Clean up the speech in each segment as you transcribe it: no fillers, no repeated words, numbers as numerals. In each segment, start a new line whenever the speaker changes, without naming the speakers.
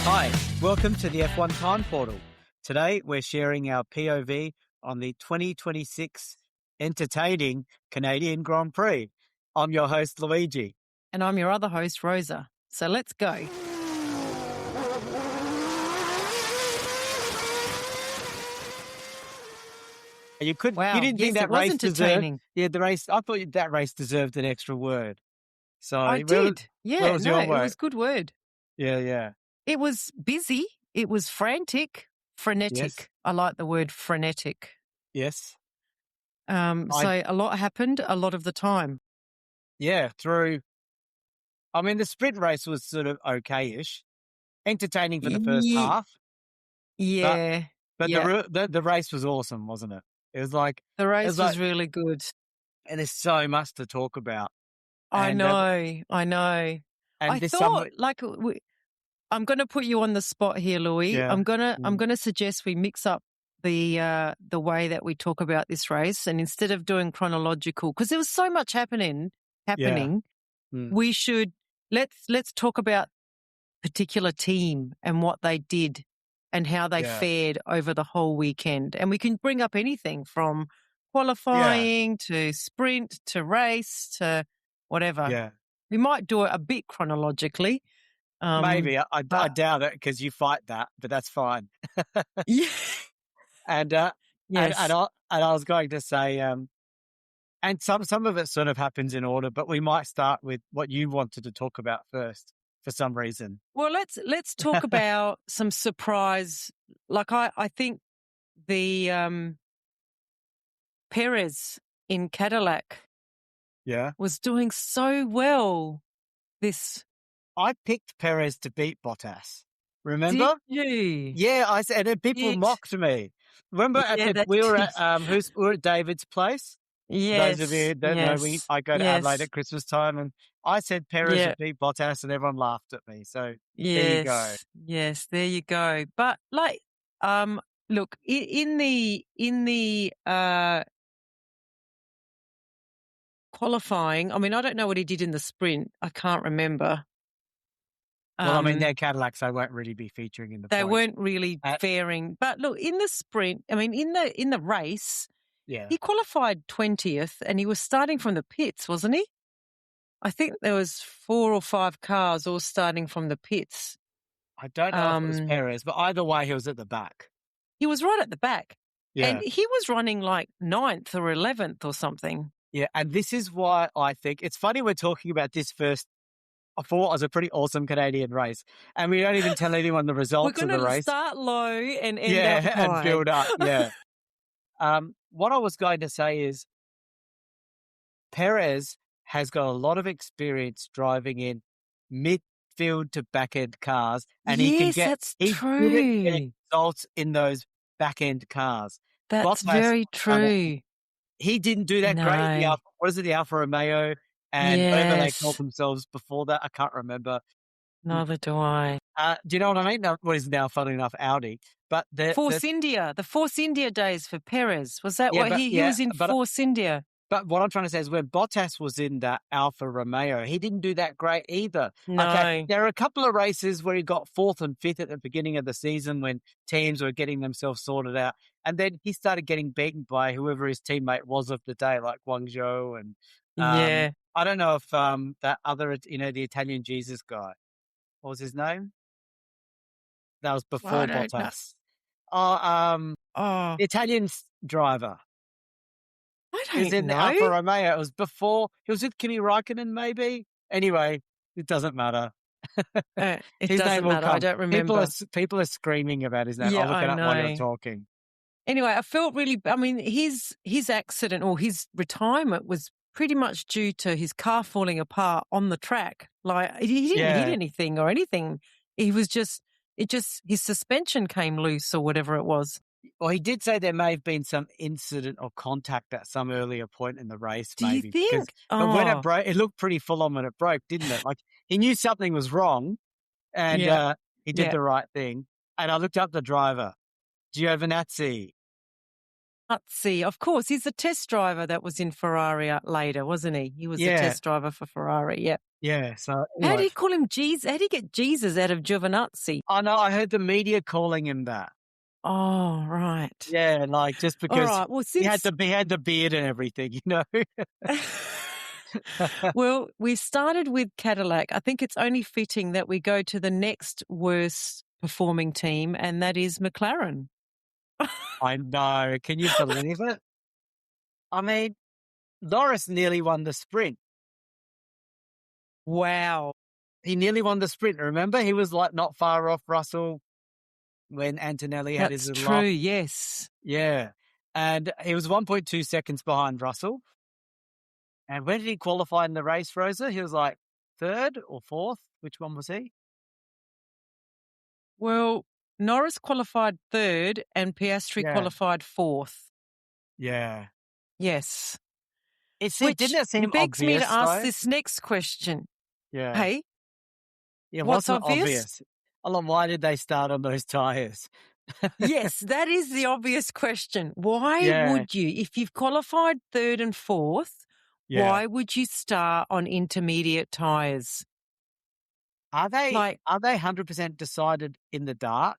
Hi, welcome to the F1 Time Portal. Today we're sharing our POV on the 2026 entertaining Canadian Grand Prix. I'm your host, Luigi.
And I'm your other host, Rosa. So let's go.
You
Wow.
didn't think
Yes,
that
it was
race
entertaining.
I thought that race deserved an extra word. So
I did.
what was your
it
word?
was a good word.
Yeah.
It was busy. It was frantic, frenetic.
Yes.
I like the word frenetic.
Yes.
So a lot happened a lot of the time.
Yeah, the sprint race was sort of okay-ish, entertaining for the first half.
Yeah.
But the race was awesome, wasn't it? It was like
the race was really good.
And there's so much to talk about.
I know.
And
I thought, I'm going to put you on the spot here, Louis.
Yeah.
I'm gonna suggest we mix up the way that we talk about this race, and instead of doing chronological, because there was so much happening, we should let's talk about particular team and what they did and how they fared over the whole weekend, and we can bring up anything from qualifying to sprint to race to whatever.
Yeah.
We might do it a bit chronologically.
Maybe. I doubt it because you fight that, but that's fine.
Yeah.
And
Yes.
and I was going to say, and some of it sort of happens in order, but we might start with what you wanted to talk about first for some reason.
Well, let's talk about some surprise. Like I think the Perez in Cadillac was doing so well.
I picked Perez to beat Bottas. Remember?
Did you?
Yeah, I said, and people mocked me. Remember we were at David's place?
Yes.
Those of you who don't know, I go to Adelaide at Christmas time, and I said Perez would beat Bottas, and everyone laughed at me. So there you go.
Yes, there you go. But look, in the qualifying, I mean, I don't know what he did in the sprint. I can't remember.
Well, they're Cadillacs, they won't really be featuring in the
They
points.
weren't really faring. But look, in the sprint, I mean, in the race, he qualified 20th and he was starting from the pits, wasn't he? I think there was 4 or 5 cars all starting from the pits.
I don't know if it was Perez, but either way, he was at the back.
He was right at the back.
Yeah.
And he was running like 9th or 11th or something.
Yeah, and this is why I think it's funny we're talking about this first. I thought it was a pretty awesome Canadian race, and we don't even tell anyone the results of the race.
We're going to start low and end up high.
And build up. Yeah. What I was going to say is Perez has got a lot of experience driving in midfield to back end cars, and
that's true.
He get results in those back end cars.
That's very true.
He didn't do that great. The Alfa Romeo? And whatever they called themselves before that, I can't remember.
Neither do I.
Do you know what I mean? What is now, funnily enough, Audi. But the
Force India days for Perez. Was that what he was in Force India?
But what I'm trying to say is when Bottas was in that Alfa Romeo, he didn't do that great either.
No.
Okay, there are a couple of races where he got 4th and 5th at the beginning of the season when teams were getting themselves sorted out. And then he started getting beaten by whoever his teammate was of the day, like Guangzhou and I don't know if that other, the Italian Jesus guy, what was his name? That was before Bottas. The Italian driver.
I
He was in the Alfa Romeo. It was before. He was with Kimi Räikkönen, maybe. Anyway, it doesn't matter.
It doesn't matter. I don't remember.
People are screaming about his name.
Yeah,
I'll look it up
I
while
know.
you're talking.
Anyway, I felt really. I mean, his accident or his retirement was pretty much due to his car falling apart on the track. Like he didn't hit anything or anything. He was just his suspension came loose or whatever it was.
Well, he did say there may have been some incident or contact at some earlier point in the race.
Do
maybe.
you think?
But when it broke, it looked pretty full on when it broke, didn't it? Like he knew something was wrong, and he did the right thing. And I looked up the driver, Giovinazzi.
Giovinazzi, of course. He's the test driver that was in Ferrari later, wasn't he? He was the
Yeah.
test driver for Ferrari, yeah.
Yeah, so
How
anyway.
do you call him Jesus? How do you get Jesus out of Giovinazzi?
I know, I heard the media calling him that.
Oh, right.
Yeah, like just
All
because
right. Well,
he had the beard and everything, you know.
Well, we started with Cadillac. I think it's only fitting that we go to the next worst performing team, and that is McLaren.
I know. Can you believe it? I mean, Norris nearly won the sprint.
Wow.
He nearly won the sprint. Remember, he was like not far off Russell when Antonelli had his
That's
little
true, yes.
Yeah. And he was 1.2 seconds behind Russell. And where did he qualify in the race, Rosa? He was like third or fourth. Which one was he?
Well, Norris qualified third and Piastri qualified fourth.
Yeah.
Yes.
Didn't it seem
begs
obvious,
me to ask
though?
this next question.
Yeah.
Hey?
It
What's
wasn't
obvious?
Why did they start on those tyres?
Yes, that is the obvious question. Why would you, if you've qualified third and fourth, why would you start on intermediate tyres?
Are they 100% decided in the dark?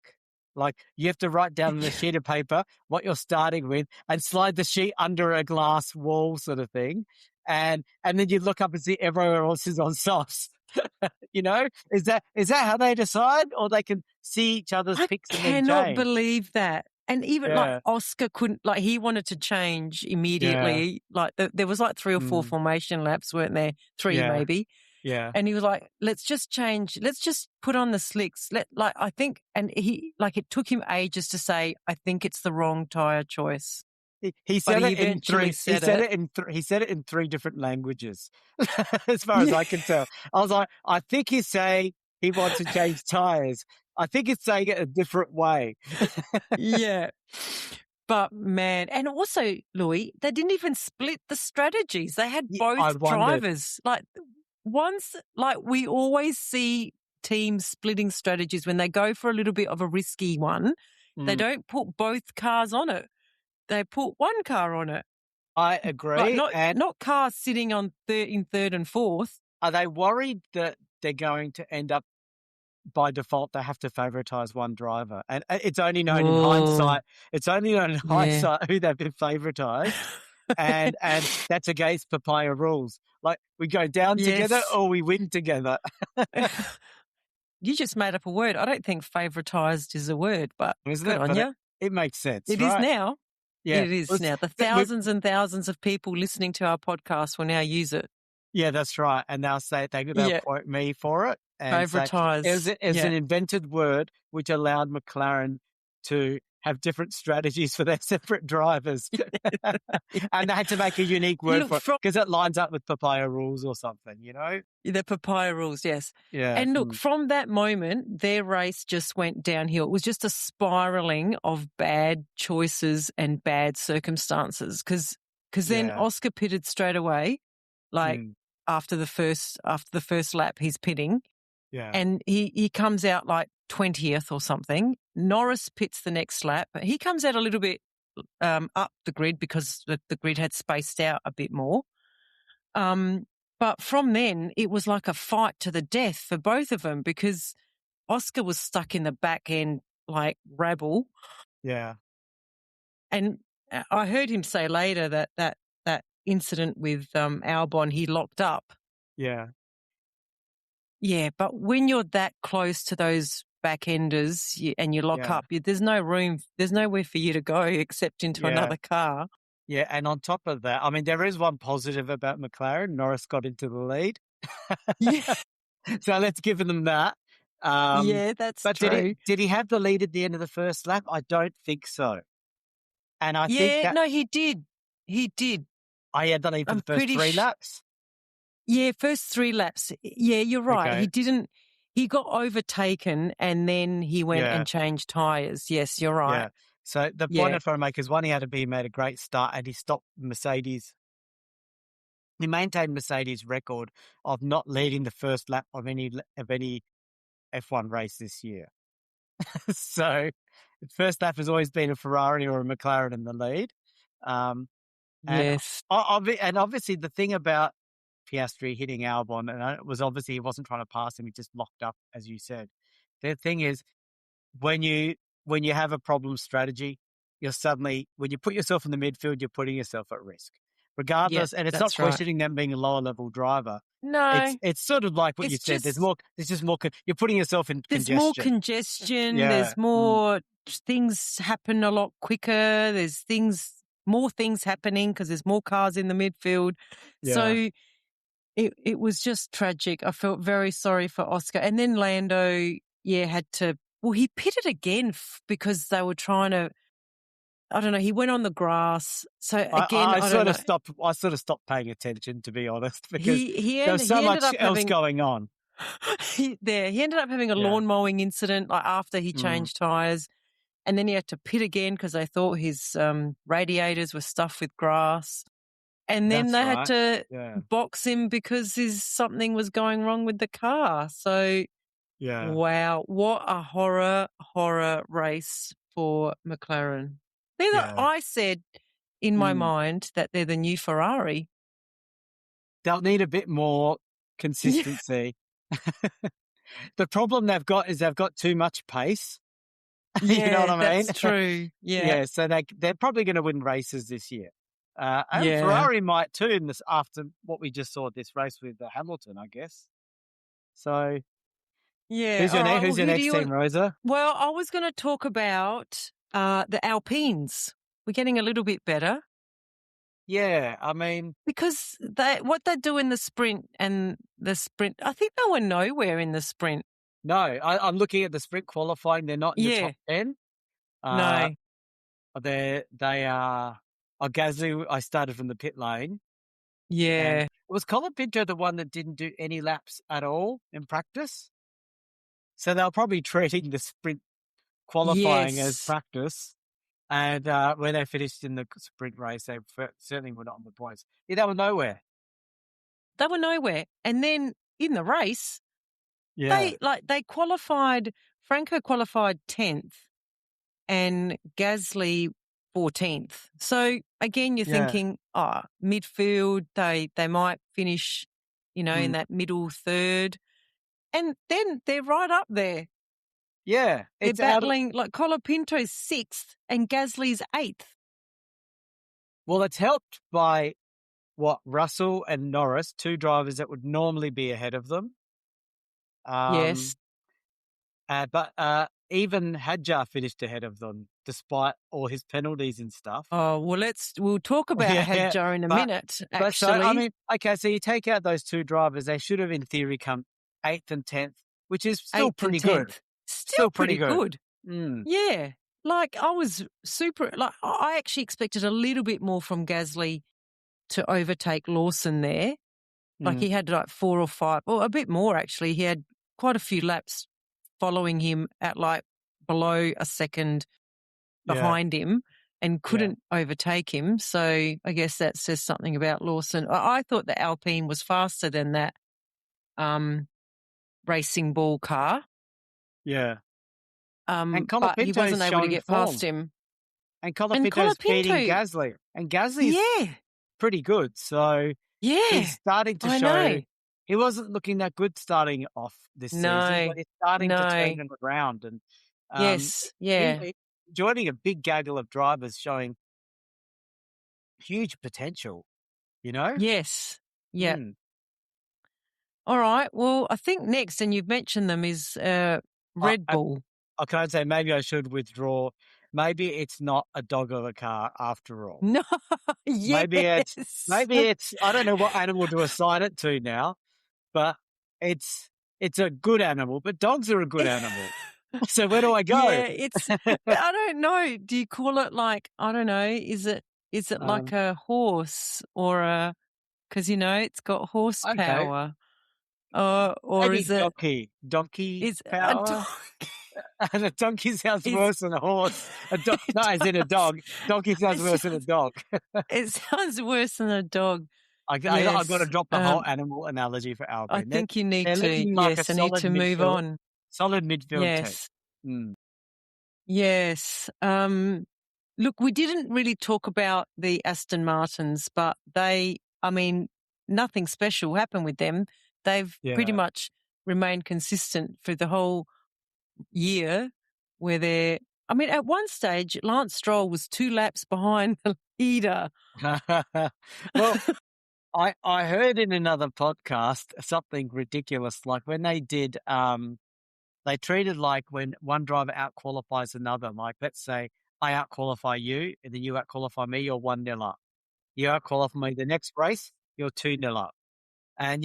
Like you have to write down on a sheet of paper what you're starting with and slide the sheet under a glass wall sort of thing. And then you look up and see everyone else is on softs. You know, is that how they decide, or they can see each other's picks and then change?
I cannot believe that. And even like Oscar couldn't, like he wanted to change immediately. Like there was like 3 or 4 formation laps, weren't there? 3 maybe.
Yeah.
And he was like, let's just change. Let's just put on the slicks. I think, and it took him ages to say, I think it's the wrong tyre choice.
He said it in 3. He said it in 3 different languages, as far as I can tell. I was like, I think he's saying he wants to change tyres. I think he's saying it a different way.
Yeah. But man, and also, Louis, they didn't even split the strategies. They had both drivers. Like once, like we always see teams splitting strategies when they go for a little bit of a risky one. They don't put both cars on it. They put one car on it.
I agree.
Like not cars sitting on in third and fourth.
Are they worried that they're going to end up, by default, they have to favouritize one driver? And it's only known in hindsight. It's only known in hindsight who they've been favouritised. and that's against papaya rules. Like we go down together or we win together.
You just made up a word. I don't think favouritised is a word, but
Isn't
good
it?
on
But
you.
It makes sense.
It
right?
is now.
Yeah,
it is now. The thousands and thousands of people listening to our podcast will now use it.
Yeah, that's right. And they'll say they'll quote me for it.
Favouritised.
It was an invented word which allowed McLaren to have different strategies for their separate drivers. And they had to make a unique word for it because it lines up with papaya rules or something, you know?
The papaya rules, yes.
Yeah.
And look, from that moment, their race just went downhill. It was just a spiraling of bad choices and bad circumstances because then Oscar pitted straight away, like after the first lap, he's pitting.
Yeah.
And he comes out like 20th or something. Norris pits the next lap. He comes out a little bit up the grid because the grid had spaced out a bit more. But from then, it was like a fight to the death for both of them because Oscar was stuck in the back end like rabble.
Yeah.
And I heard him say later that incident with Albon, he locked up.
Yeah.
Yeah, but when you're that close to those back-enders and you lock up, there's no room, there's nowhere for you to go except into another car.
Yeah, and on top of that, I mean, there is one positive about McLaren. Norris got into the lead.
Yeah.
So let's give them that.
That's true.
Did he have the lead at the end of the first lap? I don't think so. And I think that...
no, he did. He did.
I had the lead for the first 3 laps?
Yeah, first 3 laps. Yeah, you're right.
Okay.
He got overtaken and then he went and changed tyres. Yes, you're right.
Yeah. So the point I'm trying to make is one, he made a great start and he stopped Mercedes. He maintained Mercedes' record of not leading the first lap of any F1 race this year. So the first lap has always been a Ferrari or a McLaren in the lead. And
Yes.
and obviously the thing about Piastri hitting Albon, and it was obviously he wasn't trying to pass him; he just locked up, as you said. The thing is, when you have a problem strategy, you're suddenly when you put yourself in the midfield, you're putting yourself at risk, regardless. And it's not
that's right.
questioning them being a lower level driver.
No,
It's sort of like what you said. There's just more. You're putting yourself in
there's
congestion.
more congestion. Yeah. There's more things happen a lot quicker. There's more things happening because there's more cars in the midfield. Yeah. So it was just tragic. I felt very sorry for Oscar. And then Lando, had to, he pitted again because they were trying to, I don't know, he went on the grass. So again, I sort
of stopped paying attention, to be honest, because there was so
he
much else going on.
He ended up having a lawn mowing incident after he changed tyres. And then he had to pit again because they thought his radiators were stuffed with grass. And then they had to box him because something was going wrong with the car. So, wow, what a horror race for McLaren. I said in my mind that they're the new Ferrari.
They'll need a bit more consistency. The problem they've got is they've got too much pace.
You know what I mean? That's true. Yeah.
So they're probably going to win races this year. And Ferrari might too after what we just saw this race with Hamilton, I guess. So, who's your next team, Rosa?
Well, I was going to talk about the Alpines. We're getting a little bit better.
Yeah, I mean,
because what they do in the sprint, I think they were nowhere in the sprint.
No, I'm looking at the sprint qualifying. They're not in the top 10.
No.
They are. Gasly, I started from the pit lane.
Yeah.
Was Colapinto the one that didn't do any laps at all in practice? So they're probably treating the sprint qualifying as practice. And when they finished in the sprint race, they certainly were not on the points. Yeah, they were nowhere.
And then in the race, they qualified. Franco qualified 10th, and Gasly 14th. So again, you're thinking, midfield. They might finish, in that middle third, and then they're right up there.
Yeah,
they're battling like Colapinto's 6th and Gasly's 8th.
Well, it's helped by Russell and Norris, two drivers that would normally be ahead of them.
Yes.
But even Hadjar finished ahead of them despite all his penalties and stuff.
Oh, well, we'll talk about Hadjar in a minute, actually.
So you take out those two drivers, they should have in theory come 8th and 10th, which is still pretty good.
Still pretty good. Yeah. Like I was I actually expected a little bit more from Gasly to overtake Lawson there. Like he had 4 or 5, or a bit more actually. He had quite a few laps following him at below a second behind him and couldn't overtake him. So I guess that says something about Lawson. I thought the Alpine was faster than that racing ball car.
Yeah.
And but he wasn't able to get past him.
And Colapinto's beating Gasly. And Gasly's pretty good. So he's starting to show he wasn't looking that good starting off this season, but he's starting to turn it around. And joining a big gaggle of drivers showing huge potential,
Yes. Yeah. All right. Well, I think next, and you've mentioned them, is Red Bull.
I can't say maybe I should withdraw. Maybe it's not a dog of a car after all.
No.
Maybe it's I don't know what animal to assign it to now, but it's a good animal. But dogs are a good animal. So where do I go?
Yeah, I don't know. Do you call it I don't know, is it like a horse or because it's got horsepower?
Okay.
Or
maybe
is it
donkey power? And a donkey sounds worse than a horse. As in a dog. Donkey sounds worse than a dog.
It sounds worse than a dog.
I've got to drop the whole animal analogy for Alpine.
I think you need to. Yes, I need to move on.
Solid midfield
team. Yes. Look, we didn't really talk about the Aston Martins, but nothing special happened with them. They've pretty much remained consistent for the whole year at one stage, Lance Stroll was 2 laps behind the leader.
Well, I heard in another podcast something ridiculous, like when they did, they treated like when one driver out-qualifies another, like let's say I out-qualify you and then you out-qualify me, you're 1-0 up. You out-qualify me the next race, you're 2-0 up. And,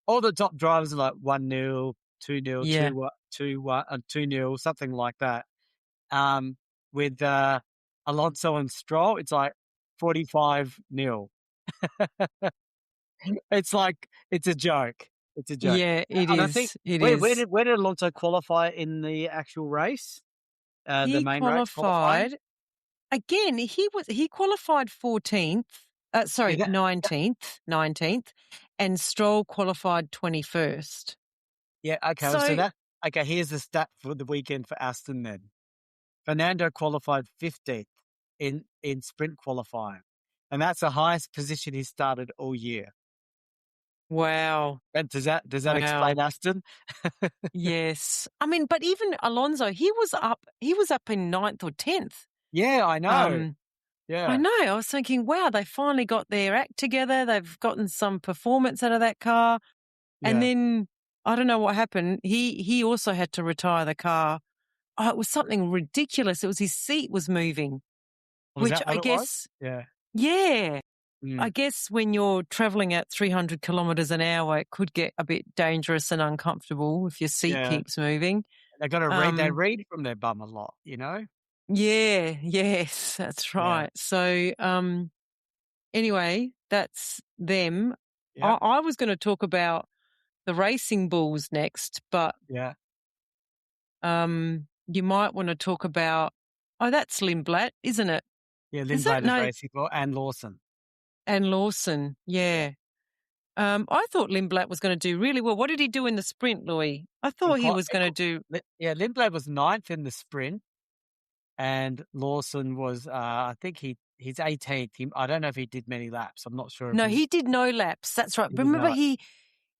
all the top drivers are like 1-0, 2-0,
Yeah.
2-1, 2-0, something like that. With Alonso and Stroll, it's like 45-0. It's like it's a joke. It's a joke.
Yeah, it
And I
is.
think
It
where
is.
did Alonso qualify in the actual race? The
He
main race qualifying?
qualified again. He qualified 14th.
Yeah,
19th, and Stroll qualified 21st.
yeah, okay. So here's the stat for the weekend for Aston then. Fernando qualified 15th in sprint qualifying. And that's the highest position he started all year.
Wow.
And does that explain Aston?
Yes. But even Alonso, he was up in 9th or 10th.
Yeah, I know. Yeah.
I know. I was thinking, wow, they finally got their act together. They've gotten some performance out of that car.
Yeah.
And then I don't know what happened. He also had to retire the car. Oh, it was something ridiculous. It was his seat was moving.
Was that what it was? Yeah.
Yeah.
Mm.
I guess when you're traveling at 300 kilometers an hour, it could get a bit dangerous and uncomfortable if your seat keeps moving.
They got to they read from their bum a lot,
Yeah, yes, that's right. So, anyway, that's them.
Yeah.
I was going to talk about the racing bulls next, but you might want to talk about, that's Lindblad, isn't it?
Yeah, Lindblad is racing bull and Lawson.
And Lawson, yeah. I thought Lindblad was going to do really well. What did he do in the sprint, Louis? I thought he was going to do...
Yeah, Lindblad was 9th in the sprint and Lawson was, I think he's 18th. I don't know if he did many laps. I'm not sure.
No, he did no laps. That's right. Remember, he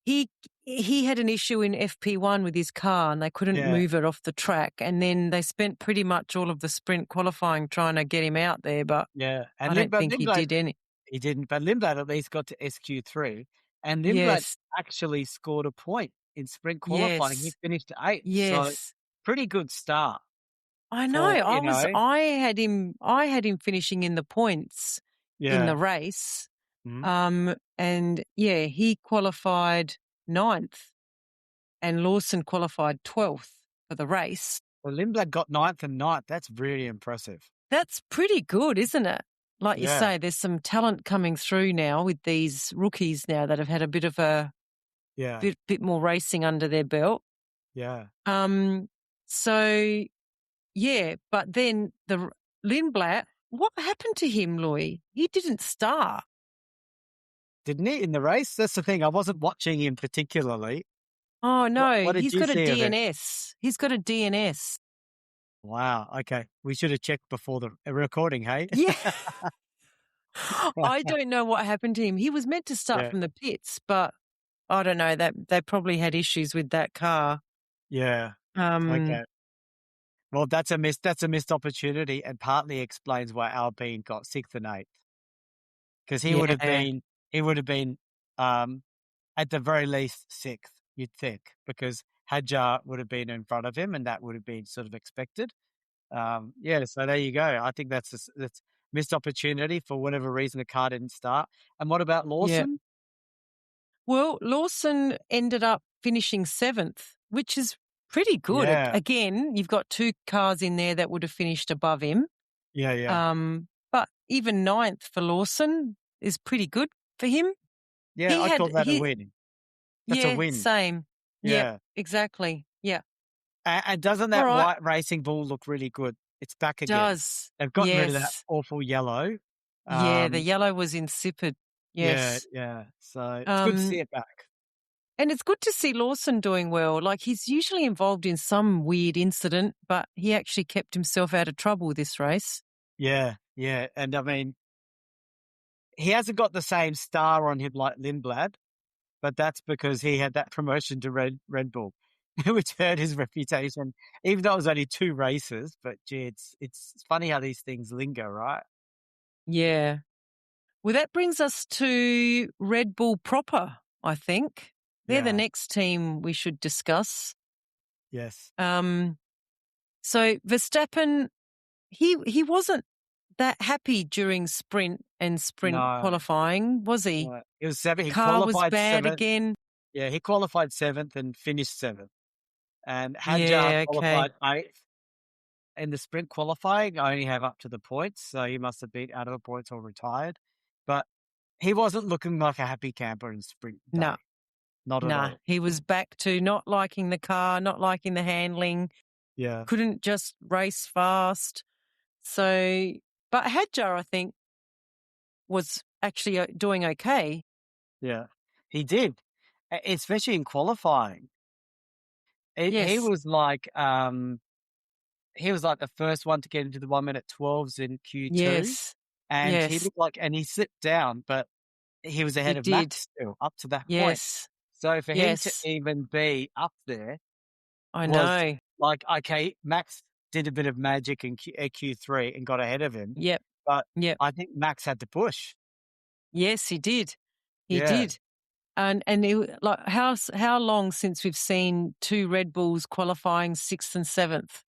had an issue in FP1 with his car and they couldn't move it off the track. And then they spent pretty much all of the sprint qualifying trying to get him out there. But
and
I don't think he did any.
He didn't. But Lindblad at least got to SQ3. And Lindblad actually scored a point in sprint qualifying. He finished 8th.
Yes.
So pretty good start.
I know. I had him finishing in the points in the race.
Mm-hmm.
And he qualified 9th and Lawson qualified 12th for the race.
Well, Lindblad got 9th and 9th. That's really impressive.
That's pretty good, isn't it? Like you say, there's some talent coming through now with these rookies now that have had a bit of a bit more racing under their belt.
Yeah.
So, but then the Lindblad, what happened to him, Louis? He didn't start.
Didn't he, in the race? That's the thing. I wasn't watching him particularly.
Oh, no.
What
He's got a DNS. He's got a DNS.
Wow. Okay. We should have checked before the recording, hey?
Yeah. I don't know what happened to him. He was meant to start from the pits, but I don't know. They probably had issues with that car.
Yeah. Okay. Well, that's a missed opportunity and partly explains why Alpine got 6th and 8th. Because he would have been at the very least 6th, you'd think, because Hadjar would have been in front of him and that would have been sort of expected. So there you go. I think that's missed opportunity for whatever reason the car didn't start. And what about Lawson?
Yeah. Well, Lawson ended up finishing 7th, which is pretty good.
Yeah.
Again, you've got 2 cars in there that would have finished above him.
Yeah.
But even 9th for Lawson is pretty good for him.
Yeah, I call that a win. That's a win.
Same. Yeah, exactly. Yeah.
And doesn't that white racing bull look really good? It's back again.
Does.
They've gotten rid of that awful yellow.
The yellow was insipid. Yes.
Yeah. So it's good to see it back.
And it's good to see Lawson doing well. Like, he's usually involved in some weird incident, but he actually kept himself out of trouble this race.
Yeah, yeah. And I mean, he hasn't got the same star on him like Lindblad, but that's because he had that promotion to Red Bull, which hurt his reputation, even though it was only 2 races. But gee, it's funny how these things linger, right?
Yeah. Well, that brings us to Red Bull proper, I think. They're the
Yeah.
next team we should discuss.
Yes.
So Verstappen, he wasn't that happy during sprint and sprint
No.
qualifying, was he?
No. It was 7th. He
Car was
qualified
bad
7th.
again.
Yeah, he qualified 7th and finished 7th. And Hadjar
Yeah, okay.
qualified 8th. In the sprint qualifying, I only have up to the points, so he must have been out of the points or retired. But he wasn't looking like a happy camper in sprint
No,
day. Not at
nah.
all.
He was back to not liking the car, not liking the handling,
Yeah.
couldn't just race fast. So, but Hadjar, I think, was actually doing okay.
Yeah. He did, especially in qualifying. He
Yes,
was like the first one to get into the 1 minute 12s in Q2,
yes,
and he
yes,
looked like, and he slipped down, but he was
he
ahead of
did.
Max still up to that point.
Yes,
So for him to
yes,
even be up there
I
was
know.
like, okay, Max did a bit of magic in Q3 and got ahead of him,
Yep,
but
yep.
I think Max had to push.
Yes, he did. He
Yeah,
did. And like how long since we've seen 2 Red Bulls qualifying 6th and 7th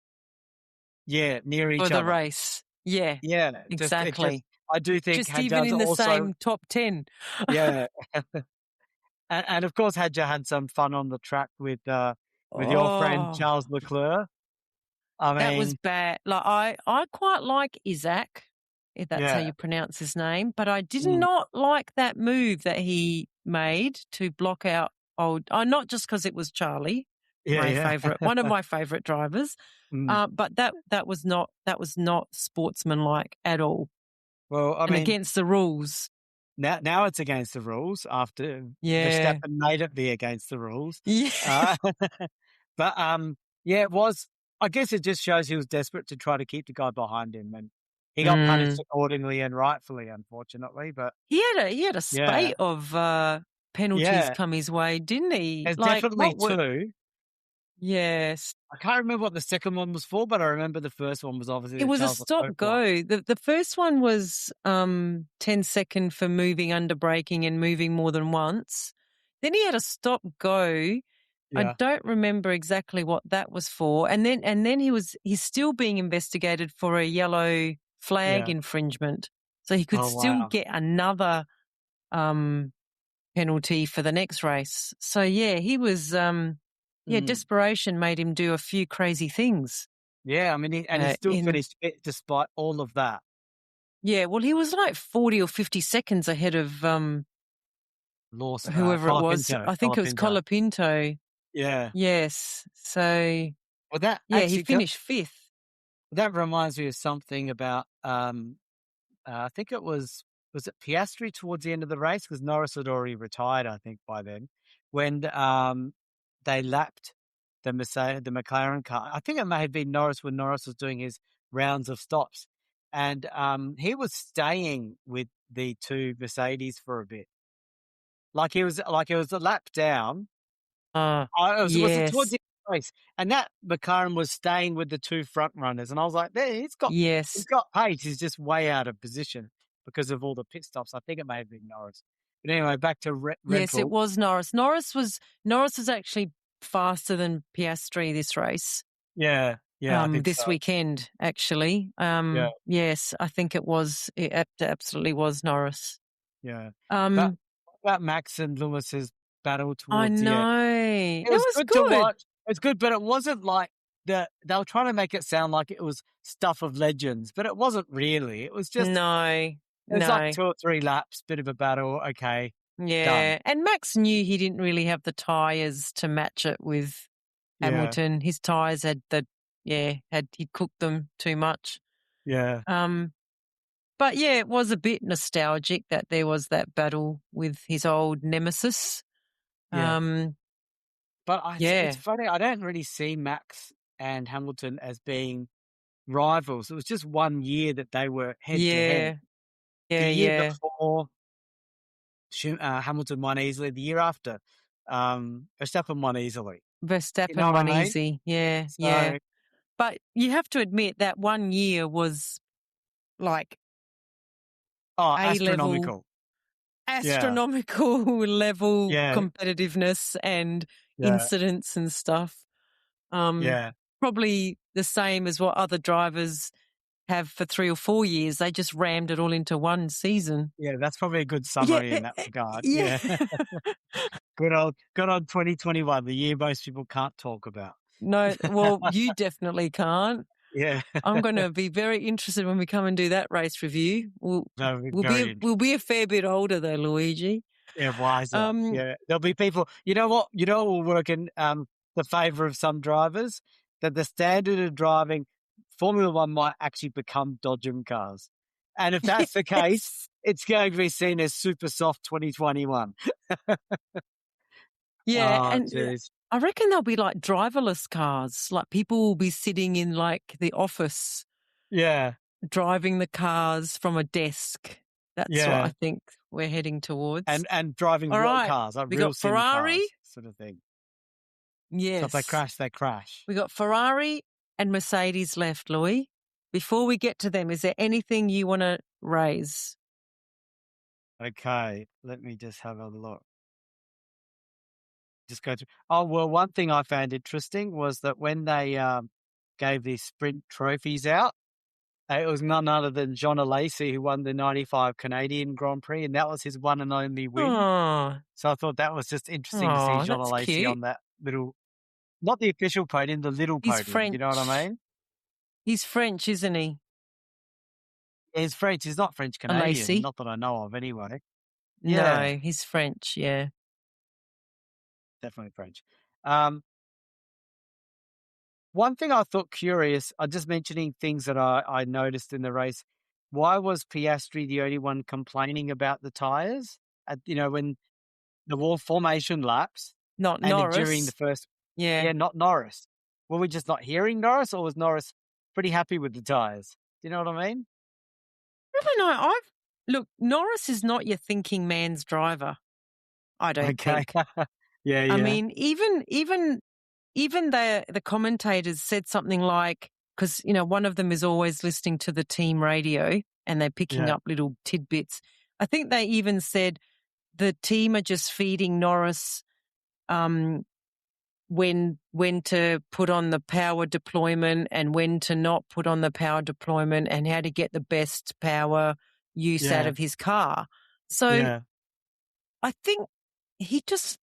yeah, near
for
each
the
other.
race? Yeah,
Yeah,
exactly.
I do think
Just even
Hadjar's
in the
also,
same top 10.
yeah. And of course, Hadjar had some fun on the track with your friend
Oh,
Charles Leclerc. I
that was
mean,
bad. Like I quite like Isaac, if that's how
yeah,
you pronounce his name, but I did
mm,
not like that move that he made to block out not just because it was Charlie,
yeah, yeah.
one of my favorite drivers,
Mm.
but that was not sportsmanlike at all
Well, I
and
mean,
against the rules.
now it's against the rules after
Yeah.
Verstappen made it be against the rules.
Yeah.
Uh, but yeah, it was. I guess it just shows he was desperate to try to keep the guy behind him, and he got punished
Mm.
accordingly and rightfully, unfortunately. But
He had a
yeah,
spate of penalties
yeah,
come his way, didn't he?
there's
Like
definitely two.
yes.
I can't remember what the second one was for, but I remember the first one was obviously
It
the
was a
Charles
stop
Leclerc one.
go. The first one was 10-second for moving under braking and moving more than once. Then he had a stop go. I
Yeah,
don't remember exactly what that was for. And then he's still being investigated for a yellow flag
yeah.
infringement. So he could
Oh
still
wow.
get another penalty for the next race. So yeah, he was
Mm.
desperation made him do a few crazy things.
Yeah, I mean, he still
In
finished it despite all of that.
Yeah, well, he was like 40 or 50 seconds ahead of whoever it was.
Colapinto,
I think it was
Colapinto.
Colapinto.
Yeah.
Yes. So,
Well, that
yeah, he
actually
finished 5th.
that reminds me of something about, I think was it Piastri towards the end of the race? Because Norris had already retired, I think, by then, when, they lapped the McLaren car. I think it may have been Norris when Norris was doing his rounds of stops, and, he was staying with the 2 Mercedes for a bit. Like, it was a lap down. Was it towards
Yes.
the end of the race? And that McLaren was staying with the 2 front runners, and I was like, "There, he's
Yes.
got pace, he's just way out of position because of all the pit stops." I think it may have been Norris. But anyway, back to Red
Yes, it
Bull.
was Norris. Norris was actually faster than Piastri this race.
Yeah, yeah, I think
This
so.
weekend, actually.
Yeah,
Yes, I think it absolutely was Norris.
yeah. But
Um,
what about Max and Lewis's battle
I
towards the end?
know.
It
It
was
was
good to
good.
watch. It was good, but it wasn't like they were trying to make it sound like it was stuff of legends, but it wasn't really. It was just,
No,
it was like
no.
2 or 3 laps, bit of a battle, okay, done.
Yeah. And Max knew he didn't really have the tyres to match it with
Yeah,
Hamilton. His tyres he'd cooked them too much.
yeah,
But yeah, it was a bit nostalgic that there was that battle with his old nemesis.
yeah. But it's
Yeah.
funny, I don't really see Max and Hamilton as being rivals. It was just 1 year that they were head to head.
Yeah,
The year
yeah.
before, Hamilton won easily. The year after, Verstappen won easily. You know
Verstappen
what
won
I mean?
easy. Yeah, yeah.
So,
But you have to admit that 1 year was like A-level,
astronomical. Yeah,
astronomical level
yeah,
competitiveness and
yeah,
incidents and stuff. Um,
yeah.
Probably the same as what other drivers have for 3 or 4 years. They just rammed it all into one season.
Yeah, that's probably a good
Yeah,
summary in that regard.
yeah.
Yeah. Good old 2021, the year most people can't talk about.
No, well, you definitely can't.
Yeah.
I'm going to be very interested when we come and do that race review.
No, very
We'll
interesting.
be a fair bit older though, Luigi.
Yeah, wiser.
Um,
Yeah. There'll be people, you know what? You know what will work in the favour of some drivers? That the standard of driving Formula One might actually become Dodgem cars. And if that's the case,
yes.
it's going to be seen as super soft 2021.
Yeah,
Oh,
and
jeez.
I reckon there'll be like driverless cars. Like people will be sitting in like the office
Yeah.
driving the cars from a desk. That's what I
Yeah.
think we're heading towards.
And driving
All
real
right.
cars, like
We
real
got
sim
Ferrari.
cars, sort of thing. So if they
Yes.
crash, they crash.
We got Ferrari and Mercedes left, Louis. Before we get to them, is there anything you want to raise?
Okay, let me just have a look. Just go to. Oh well, one thing I found interesting was that when they gave these sprint trophies out, it was none other than John Alesi who won the '95 Canadian Grand Prix, and that was his one and only win.
Oh,
So I thought that was just interesting to see John
that's
Alesi
cute.
on that little, not the official podium, the little
He's
podium. You know what I
French.
mean?
He's French, isn't he?
He's French. He's not French Canadian,
Alesi?
not that I know of, anyway. Yeah,
No, he's French. Yeah.
definitely French. Um, One thing I thought curious, I'm just mentioning things that I noticed in the race. Why was Piastri the only one complaining about the tyres? When the wall formation laps
Not
and then during the
Norris.
first,
Yeah.
yeah, not Norris. Were we just not hearing Norris, or was Norris pretty happy with the tyres? Do you know what I mean?
I don't know. Look, Norris is not your thinking man's driver. I don't
Okay.
think.
Yeah,
I
yeah,
mean, even the commentators said something like, because one of them is always listening to the team radio and they're picking
yeah,
up little tidbits. I think they even said the team are just feeding Norris when to put on the power deployment and when to not put on the power deployment and how to get the best power use out
yeah,
of his car. So
yeah.
I think he just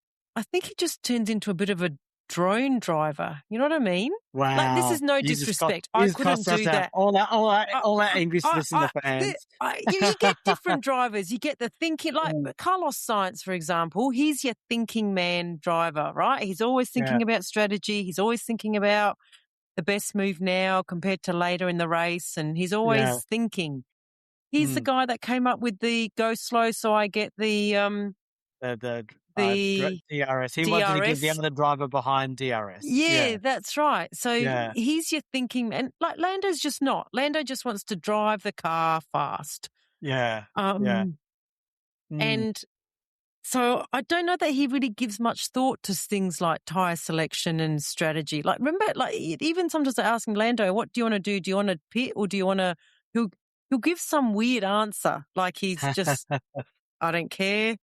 turns into a bit of a drone driver. You know what I mean? Like, this
Wow.
is no
You
disrespect.
you
I
just
couldn't
crossed us
do
out.
that.
All that English
I,
listener fans.
you get different drivers. You get the thinking, like
Mm,
Carlos Sainz, for example. He's your thinking man driver, right? He's always
yeah,
thinking about strategy. He's always thinking about the best move now compared to later in the race, and he's
yeah.
always thinking. He's the
Mm.
guy that came up with the go slow so I get the
DRS. He wanted to give the
DRS.
other driver behind DRS.
Yeah,
Yeah,
that's right. So
yeah,
he's your thinking, and like Lando's just not. Lando just wants to drive the car fast.
yeah, yeah.
Um,
Mm,
and so I don't know that he really gives much thought to things like tire selection and strategy. Like, remember, like even sometimes I ask him, Lando, what do you want to do? Do you want to pit or do you want to? He'll he'll give some weird answer, like he's just I don't care.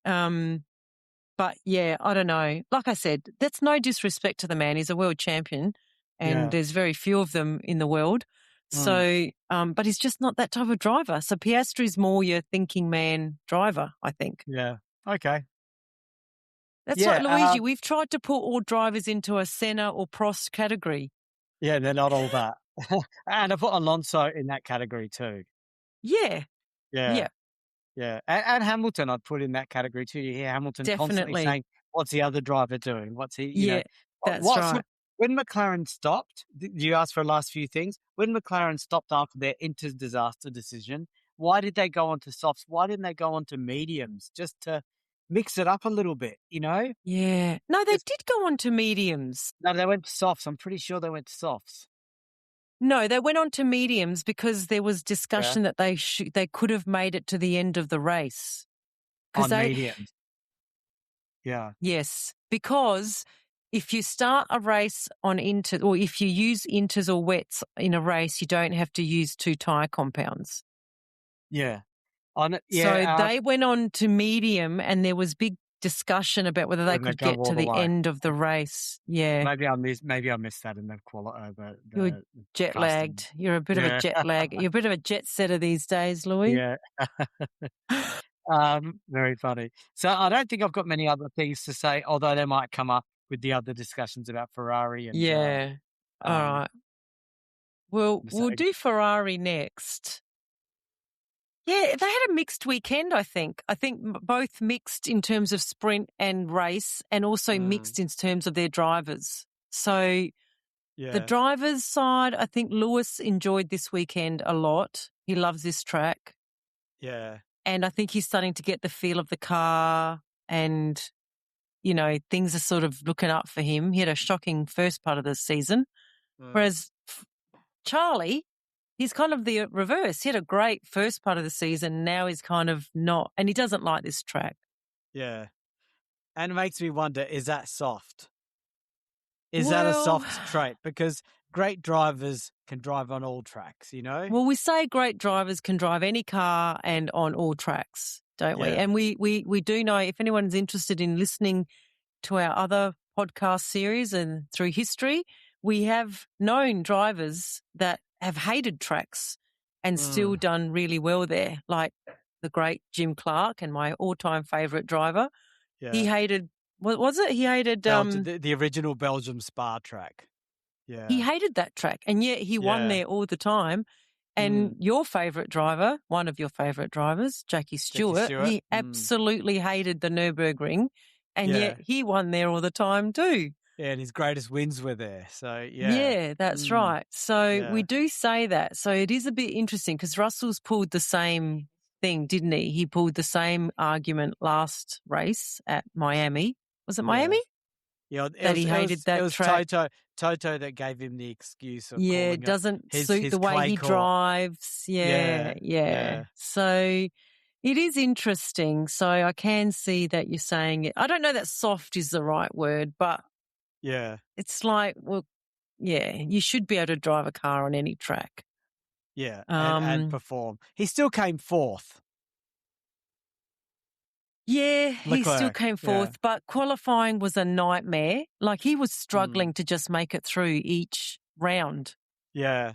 But yeah, I don't know. Like I said, that's no disrespect to the man. He's a world champion and
yeah.
there's very few of them in the world.
Mm,
So, but he's just not that type of driver. So Piastri's more your thinking man driver, I think.
yeah. Okay.
That's like
Yeah.
Luigi. We've tried to put all drivers into a Senna or Prost category.
Yeah. They're not all that. And I put Alonso in that category too.
Yeah.
Yeah.
Yeah,
Yeah. And Hamilton, I'd put in that category too. You hear Hamilton constantly
definitely.
saying, "What's the other driver doing? What's he?
Yeah, that's
What's
right.
when McLaren stopped? You asked for the last few things. When McLaren stopped after their inter-disaster decision, why did they go on to softs? Why didn't they go on to mediums just to mix it up a little bit?
Yeah. No, they
Just,
did go on to mediums.
no, they went to softs. I'm pretty sure they went to softs.
No, they went on to mediums because there was discussion that they could have made it to the end of the race.
On mediums. Yeah.
Yes, because if you start a race on inters, or if you use inters or wets in a race, you don't have to use 2 tyre compounds.
Yeah.
So they went on to medium, and there was big discussion about whether they could get to the end of the race. Yeah.
Maybe I missed that in the quality.
You're jet lagged. You're a bit of a jet lag. You're a bit of a jet setter these days, Louis.
Yeah. Very funny. So I don't think I've got many other things to say, although they might come up with the other discussions about Ferrari and
all right. We'll do Ferrari next. Yeah, they had a mixed weekend, I think. I think both mixed in terms of sprint and race, and also mixed in terms of their drivers. So the drivers' side, I think Lewis enjoyed this weekend a lot. He loves this track.
Yeah.
And I think he's starting to get the feel of the car, and, you know, things are sort of looking up for him. He had a shocking first part of the season, whereas Charlie, he's kind of the reverse. He had a great first part of the season. Now he's kind of not, and he doesn't like this track.
Yeah. And it makes me wonder, is that soft? Is that a soft trait? Because great drivers can drive on all tracks, you know?
Well, we say great drivers can drive any car and on all tracks, don't we? And we do know, if anyone's interested in listening to our other podcast series and through history, we have known drivers that have hated tracks and still done really well there, like the great Jim Clark, and my all-time favourite driver. Yeah. He hated, what was it? He hated
the original Belgium Spa track. Yeah.
He hated that track, and yet he won there all the time. And your favourite driver, one of your favourite drivers, Jackie Stewart, he absolutely hated the Nürburgring, and yet he won there all the time too.
Yeah, and his greatest wins were there. So,
Yeah, that's right. So we do say that. So it is a bit interesting because Russell's pulled the same thing, didn't he? He pulled the same argument last race at Miami. Was it Miami?
Yeah,
he hated that track.
Toto that gave him the excuse of calling
doesn't suit the way he drives. Yeah. So it is interesting. So I can see that you're saying it. I don't know that soft is the right word, but it's like, well, you should be able to drive a car on any track.
Yeah, and perform. He still came fourth.
Yeah, Leclerc, he still came fourth, but qualifying was a nightmare. Like, he was struggling to just make it through each round.
Yeah.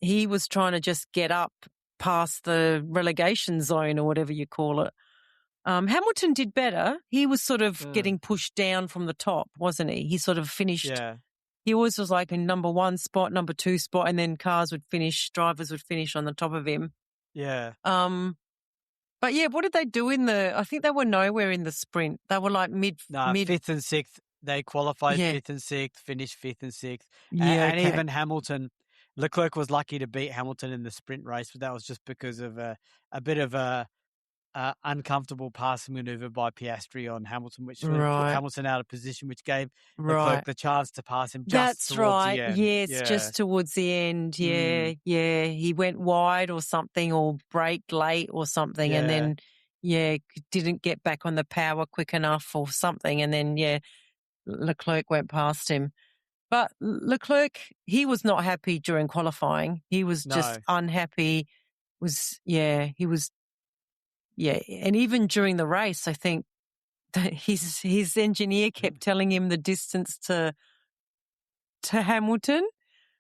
He was trying to just get up past the relegation zone or whatever you call it. Hamilton did better. He was sort of getting pushed down from the top, wasn't he? He sort of finished. Yeah. He always was like in number 1 spot, number 2 spot, and then drivers would finish on the top of him.
Yeah.
But yeah, what did they do I think they were nowhere in the sprint. They were like mid
5th and 6th. They qualified 5th and 6th, finished 5th and 6th. And even Hamilton, Leclerc was lucky to beat Hamilton in the sprint race, but that was just because of a bit of a uncomfortable passing maneuver by Piastri on Hamilton, which put Hamilton out of position, which gave Leclerc the chance to pass him just towards the end.
Yes, just towards the end. Yeah. He went wide or something, or braked late or something, and then didn't get back on the power quick enough or something, and then Leclerc went past him. But Leclerc, he was not happy during qualifying. He was just unhappy. He was. Yeah, and even during the race, I think that his engineer kept telling him the distance to Hamilton.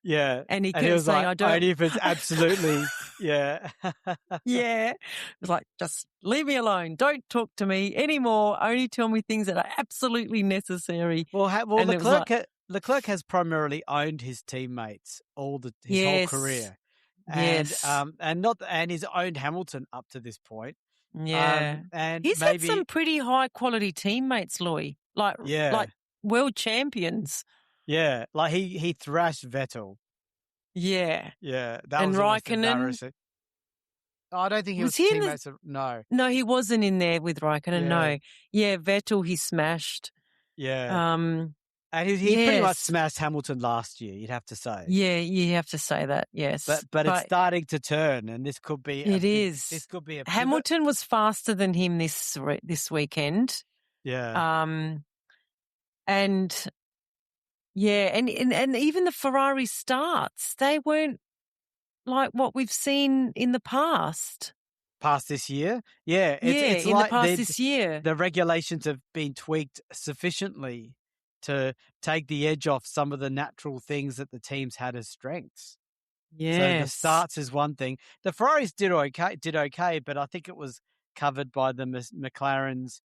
Yeah,
and he kept saying, "I don't."
Only if it's absolutely,
yeah. It was like, just leave me alone. Don't talk to me anymore. Only tell me things that are absolutely necessary.
Well, Leclerc has primarily owned his teammates his whole career, and he's owned Hamilton up to this point.
Yeah,
and
he's had some pretty high quality teammates, Louis. Like world champions.
Yeah, like he thrashed Vettel.
Yeah,
that
and
was
Raikkonen.
Embarrassing. I don't think he was teammates. No,
he wasn't in there with Raikkonen. No, Vettel he smashed.
Yeah, And he pretty much smashed Hamilton last year, you'd have to say.
Yeah, you have to say that, yes.
But it's starting to turn, and this could be
This
could be a pivot.
Hamilton was faster than him this weekend.
Yeah.
And yeah, and even the Ferrari starts, they weren't like what we've seen in the past.
Past this year? Yeah. It's
in
like
the past this year.
The regulations have been tweaked sufficiently to take the edge off some of the natural things that the teams had as strengths.
Yes.
So the starts is one thing. The Ferraris did okay, but I think it was covered by the McLaren's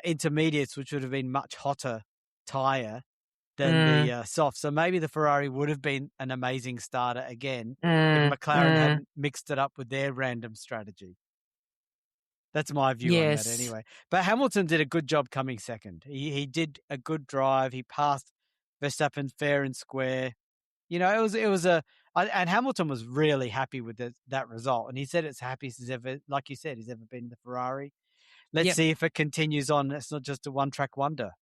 intermediates, which would have been much hotter tyre than the soft. So maybe the Ferrari would have been an amazing starter again if McLaren hadn't mixed it up with their random strategy. That's my view on that anyway. But Hamilton did a good job coming second. He did a good drive. He passed Verstappen fair and square. You know, it was and Hamilton was really happy with that result. And he said it's happiest he's ever, like you said, he's ever been in the Ferrari. Let's see if it continues on. It's not just a one-track wonder.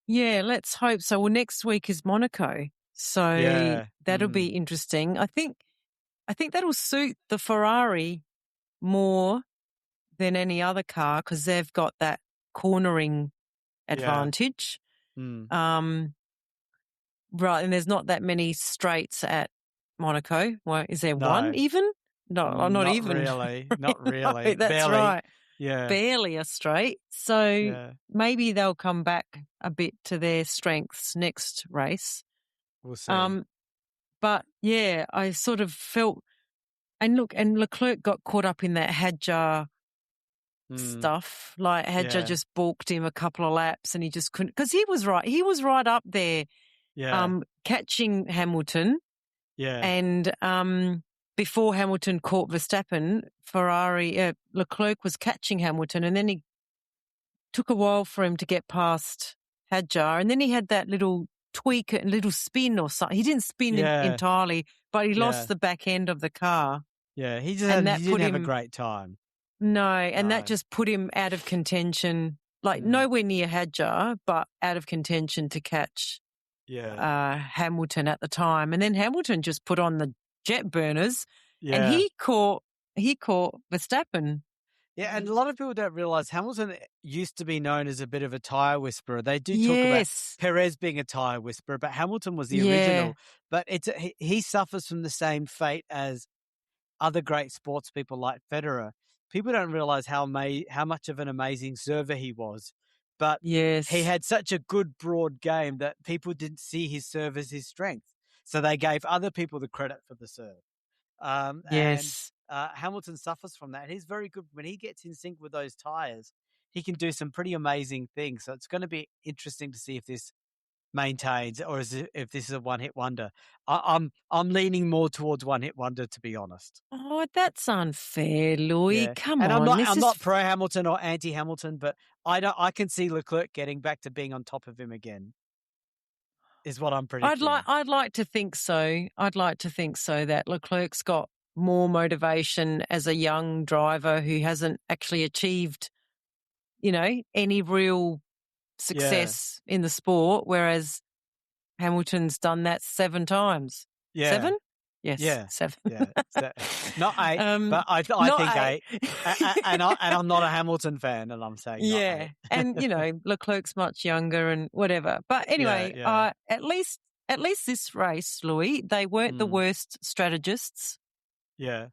Yeah, let's hope so. Well, next week is Monaco. So that'll be interesting. I think that'll suit the Ferrari more than any other car because they've got that cornering advantage. Right, and there's not that many straights at Monaco. Well, is there one even? No, not even.
Really. Not really.
That's
barely.
Right.
Yeah.
Barely a straight. So maybe they'll come back a bit to their strengths next race.
We'll see.
But yeah, I sort of felt, and Leclerc got caught up in that Hadjar stuff. Like Hadjar just balked him a couple of laps and he just couldn't, because he was right up there catching Hamilton.
Yeah.
And before Hamilton caught Verstappen, Leclerc was catching Hamilton, and then he took a while for him to get past Hadjar, and then he had that little tweak, a little spin or something. He didn't spin entirely, but he lost the back end of the car.
Yeah, he didn't have a great time.
No, and that just put him out of contention, like nowhere near Hadjar, but out of contention to catch Hamilton at the time. And then Hamilton just put on the jet burners and he caught Verstappen.
Yeah, and a lot of people don't realise Hamilton used to be known as a bit of a tyre whisperer. They do talk about Perez being a tyre whisperer, but Hamilton was the original. But he suffers from the same fate as other great sports people like Federer. People don't realise how much of an amazing server he was. But he had such a good broad game that people didn't see his serve as his strength. So they gave other people the credit for the serve. And Hamilton suffers from that. And he's very good. When he gets in sync with those tyres, he can do some pretty amazing things. So it's going to be interesting to see if this maintains or if this is a one-hit wonder. I'm leaning more towards one-hit wonder, to be honest.
Oh, that's unfair, Louis. Come on.
I'm not pro-Hamilton or anti-Hamilton, but I can see Leclerc getting back to being on top of him again. Is what I'm predicting.
I'd like to think so. I'd like to think so that Leclerc's got more motivation as a young driver who hasn't actually achieved, any real success in the sport, whereas Hamilton's done that 7 times.
Yeah.
7? Yes.
Yeah.
7.
Yeah. Not 8, but I think 8. And I'm not a Hamilton fan, and I'm saying not 8.
And Leclerc's much younger and whatever. But anyway, at least this race, Louis, they weren't the worst strategists.
Yeah.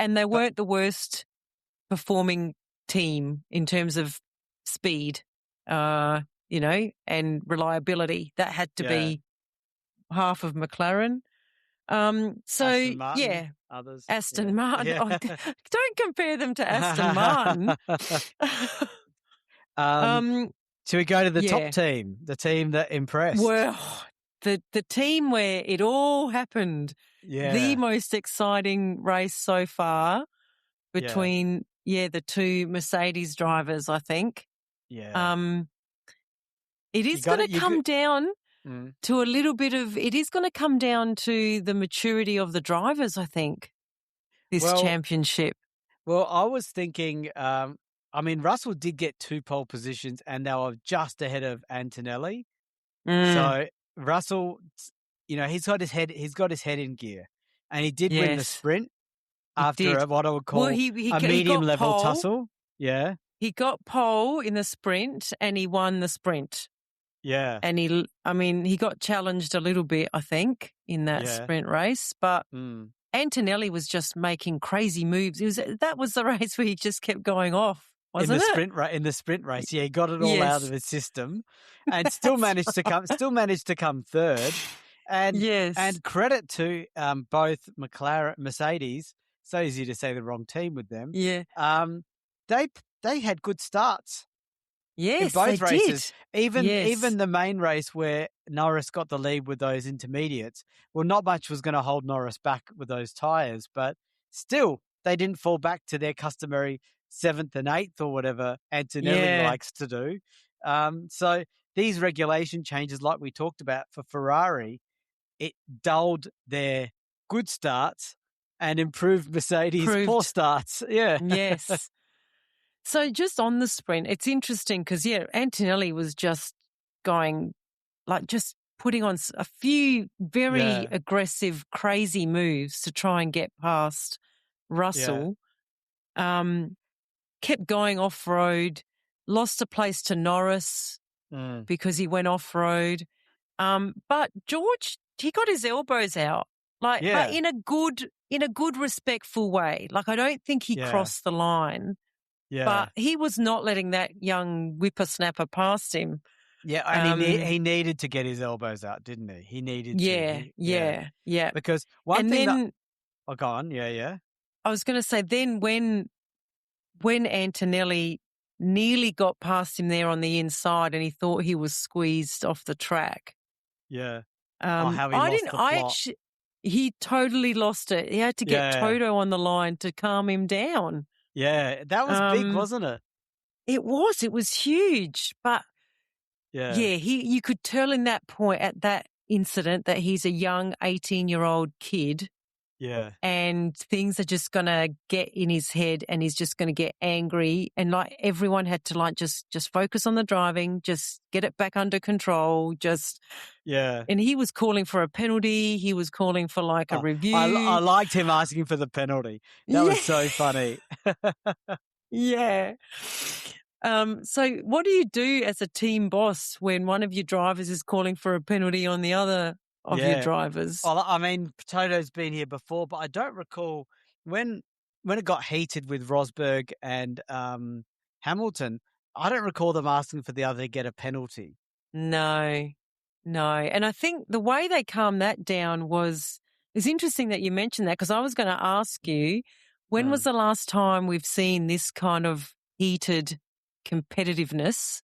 And they weren't the worst performing team in terms of speed, and reliability. That had to be half of McLaren. So
Aston Martin, others.
Aston Martin. Yeah. Oh, don't compare them to Aston Martin.
Should we go to the top team, the team that impressed?
Well, the team where it all happened. Yeah. The most exciting race so far between the 2 Mercedes drivers, I think.
Yeah.
It is going to come down to a little bit of, it is going to come down to the maturity of the drivers, I think, this championship.
Well, I was thinking, I I mean, Russell did get 2 pole positions and they were just ahead of Antonelli.
Mm,
So Russell, he's got his head in gear, and he did win the
yes,
sprint
he
after
did.
what I would
Well,
call
he
a
he
medium
got
level
pole.
tussle. Yeah.
He got pole in the sprint and he won the sprint.
Yeah.
And he got challenged a little bit, I think, in that sprint race, but Antonelli was just making crazy moves. That was the race where he just kept going off, wasn't it?
In the sprint race, yeah, he got it all
Yes.
out of his system, and still managed to come third. And
yes,
and credit to both Mercedes. So easy to say the wrong team with them.
Yeah.
They had good starts.
Yes,
in both
they
races,
did.
even the main race where Norris got the lead with those intermediates, well, not much was going to hold Norris back with those tyres, but still, they didn't fall back to their customary 7th and 8th or whatever Antonelli likes to do. So these regulation changes, like we talked about for Ferrari, it dulled their good starts and improved Mercedes' poor starts. Yeah.
Yes. So just on the sprint, it's interesting because, Antonelli was just going, just putting on a few very aggressive, crazy moves to try and get past Russell. Kept going off-road, lost a place to Norris because he went off-road. But George, he got his elbows out, but in a good, respectful way. I don't think he crossed the line. Yeah. But he was not letting that young whippersnapper past him.
Yeah, and he needed to get his elbows out, didn't he? He needed to.
Yeah.
Because go on, yeah.
I was going to say, then when Antonelli nearly got past him there on the inside and he thought he was squeezed off the track.
Yeah. How he lost the plot.
He totally lost it. He had to get Toto on the line to calm him down.
Yeah, that was big, wasn't it?
It was huge. But you could tell in that point at that incident that he's a young 18-year-old kid.
Yeah.
And things are just going to get in his head and he's just going to get angry. And everyone had to just focus on the driving, just get it back under control. And he was calling for a penalty. He was calling for a review.
I liked him asking for the penalty. That was so funny.
Yeah. So what do you do as a team boss when one of your drivers is calling for a penalty on the other of your drivers?
Well, I mean, Toto's been here before, but I don't recall when it got heated with Rosberg and Hamilton. I don't recall them asking for the other to get a penalty.
No. And I think the way they calmed that down it's interesting that you mentioned that because I was going to ask you, when was the last time we've seen this kind of heated competitiveness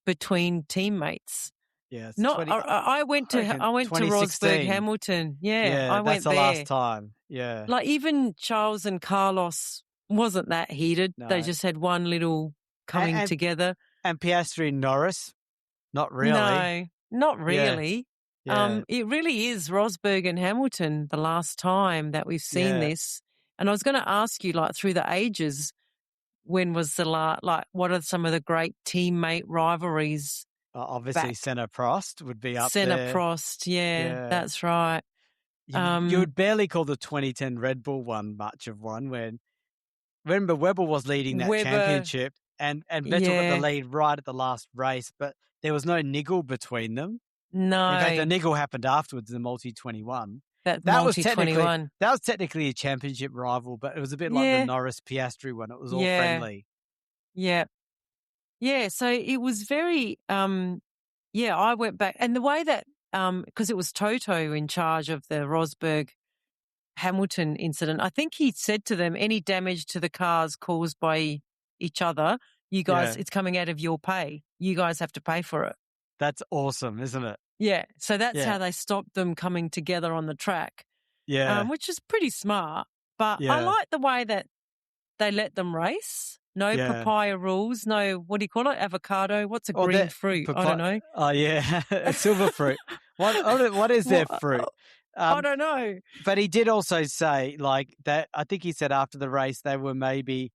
between teammates?
Yeah,
I went to Rosberg Hamilton. Yeah, I went
that's the last time. Yeah,
even Charles and Carlos wasn't that heated. No. They just had one little coming together.
And Piastri and Norris, not really.
No, not really.
Yeah.
It really is Rosberg and Hamilton the last time that we've seen this. And I was going to ask you, through the ages, when was the last? What are some of the great teammate rivalries?
Obviously, Senna Prost would be up there.
Senna Prost, yeah, that's right.
You would barely call the 2010 Red Bull one much of one. Remember Webber was leading that championship, and Vettel got the lead right at the last race, but there was no niggle between them.
No,
in fact, the niggle happened afterwards in the Multi 21.
That was
technically a championship rival, but it was a bit like the Norris Piastri one. It was all friendly.
Yeah. Yeah, so it was very, I went back. And the way that, because it was Toto in charge of the Rosberg Hamilton incident, I think he said to them, any damage to the cars caused by each other, you guys, it's coming out of your pay. You guys have to pay for it.
That's awesome, isn't it?
Yeah, so that's how they stopped them coming together on the track.
Yeah.
Which is pretty smart. But I like the way that they let them race. No papaya rules. No, what do you call it? Avocado. What's a green fruit? I don't know.
Oh, yeah. A silver fruit. What is their fruit?
I don't know.
But he did also say that, I think he said after the race they were maybe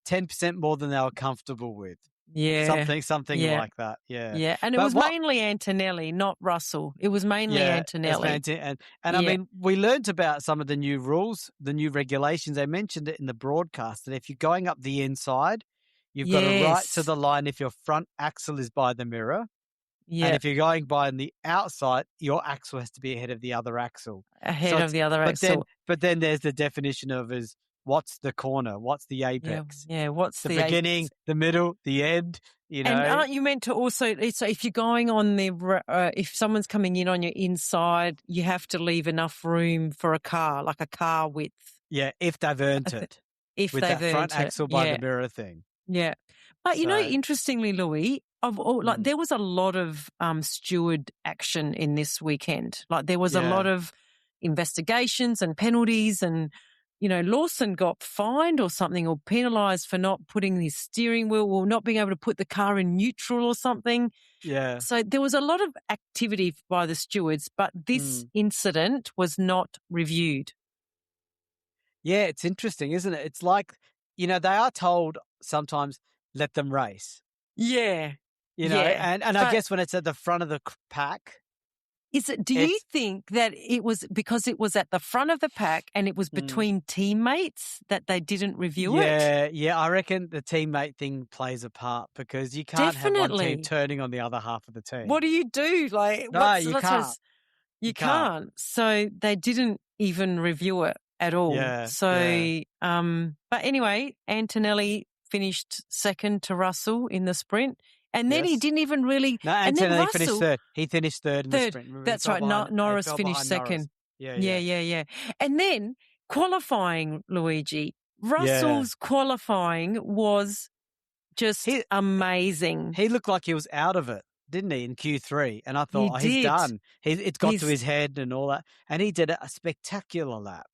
10% more than they were comfortable with.
Yeah.
Something like that. Yeah.
Yeah. And it was mainly Antonelli, not Russell. It was mainly Antonelli.
And I mean, we learned about some of the new rules, the new regulations. They mentioned it in the broadcast that if you're going up the inside, you've got to right to the line if your front axle is by the mirror. Yeah. And if you're going by on the outside, your axle has to be ahead of the other axle. But then there's the definition of what's the corner? What's the apex?
Yeah. What's the
beginning, the middle, the end?
And aren't you meant to also? So if you're going on if someone's coming in on your inside, you have to leave enough room for a car, like a car width.
Yeah, if they've earned it. With that front axle by the mirror thing.
Yeah, but interestingly, Louis, there was a lot of steward action in this weekend. Like there was a lot of investigations and penalties, and Lawson got fined or something or penalised for not putting his steering wheel or not being able to put the car in neutral or something.
Yeah.
So there was a lot of activity by the stewards, but this incident was not reviewed.
Yeah, it's interesting, isn't it? It's like, they are told sometimes let them race.
Yeah.
And I guess when it's at the front of the pack.
Do you think that it was because it was at the front of the pack and it was between teammates that they didn't review it?
Yeah. I reckon the teammate thing plays a part because you can't have one team turning on the other half of the team.
What do you do?
You can't.
You can't. So they didn't even review it at all.
Yeah.
So, but anyway, Antonelli finished second to Russell in the sprint. And then he didn't even really.
No, Antonelli finished third. He finished third in the sprint. Remember,
that's right. Norris finished second. Yeah. And then qualifying, Luigi. Russell's qualifying was just amazing.
He looked like he was out of it, didn't he, in Q3? And I thought, he's done. It's got to his head and all that. And he did a spectacular lap.